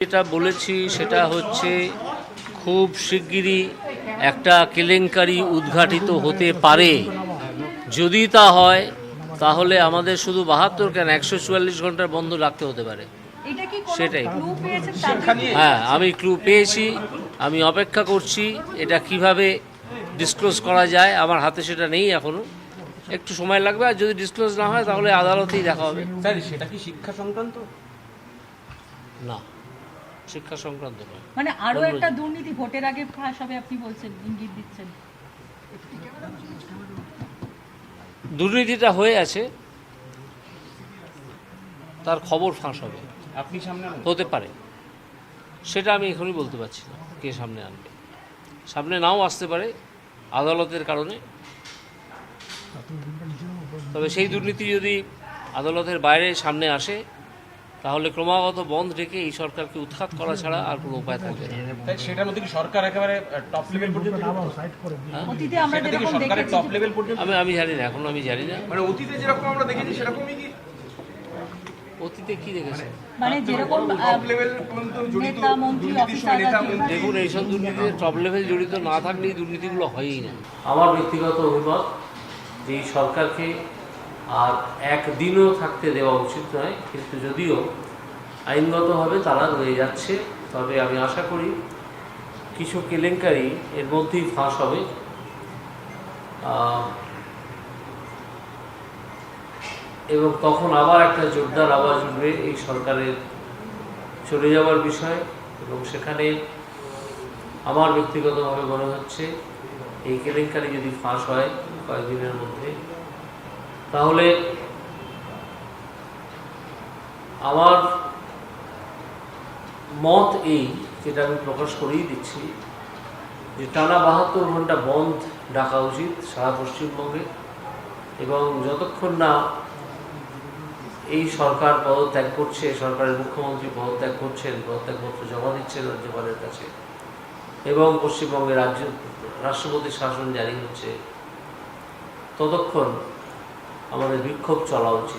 যেটা বলেছি সেটা হচ্ছে খুব শিগগিরই একটা কেলেঙ্কারি উদ্ঘাটিত হতে পারে। যদি তা হয় তাহলে আমাদের শুধু ৭২ কেন ১৪৪ ঘন্টার বন্ধ রাখতে হতে পারে। সেটাই। হ্যাঁ, আমি ক্লু পেয়েছি, আমি অপেক্ষা করছি। এটা কিভাবে ডিসক্লোজ করা যায় আমার হাতে সেটা নেই এখনও, একটু সময় লাগবে। আর যদি ডিসক্লোজ না হয় তাহলে আদালতেই দেখা হবে। স্যার, সেটা কি শিক্ষা সংক্রান্ত? না, শিক্ষা সংক্রান্ত নয়। মানে আরো একটা দুর্নীতি ভোটের আগে ফাঁস হবে আপনি বলছেন, ইঙ্গিত দিচ্ছেন। দুর্নীতিটা হয়ে আছে, তার খবর ফাঁস হবে, আপনি সামনে হতে পারে। সেটা আমি এখনই বলতে পারছি না কে সামনে আনবে, সামনে নাও আসতে পারে আদালতের কারণে। তবে সেই দুর্নীতি যদি আদালতের বাইরে সামনে আসে তাহলে ক্রমাগত বন্ধ রেখে এই সরকারকে উৎখাত করা ছাড়া আর কোনো উপায় থাকবে না। সেটার মধ্যে কি সরকার একেবারে টপ লেভেল পর্যন্ত? অতীতে আমরা যেরকম সরকারের টপ লেভেল পর্যন্ত আমি জানি না, এখন আমি জানি না। মানে অতীতে যেরকম আমরা দেখেছি সেরকমই কি? অতীতে কি দেখেছে? মানে যেরকম টপ লেভেল পর্যন্ত জড়িত নেতা মন্ত্রী অফিসাররা দেখুন, এইসব দুর্নীতিতে টপ লেভেল জড়িত না থাকলে এই দুর্নীতিগুলো হয়ই না। আমার ব্যক্তিগত অভিমত যে এই সরকারকে আর একদিনও থাকতে দেওয়া উচিত নয়, কিন্তু যদিও আইনগতভাবে তারা রয়ে যাচ্ছে, তবে আমি আশা করি কিছু কেলেঙ্কারি এর মধ্যেই ফাঁস হবে। এবং তখন আবার একটা জোরদার আওয়াজ উঠবে এই সরকারের চলে যাওয়ার বিষয়। এবং সেখানে আমার ব্যক্তিগতভাবে মনে হচ্ছে এই কেলেঙ্কারি যদি ফাঁস হয় কয়েকদিনের মধ্যে, তাহলে আমার মত এই, যেটা আমি প্রকাশ করেই দিচ্ছি, যে টানা ৭২ ঘন্টা বন্ধ ডাকা উচিত সারা পশ্চিমবঙ্গে। এবং যতক্ষণ না এই সরকার পদত্যাগ করছে, সরকারের মুখ্যমন্ত্রী পদত্যাগ করছেন, পদত্যাগপত্র জমা দিচ্ছেন রাজ্যপালের কাছে, এবং পশ্চিমবঙ্গের রাষ্ট্রপতির শাসন জারি হচ্ছে, ততক্ষণ আমাদের বিক্ষোভ চলা উচিত।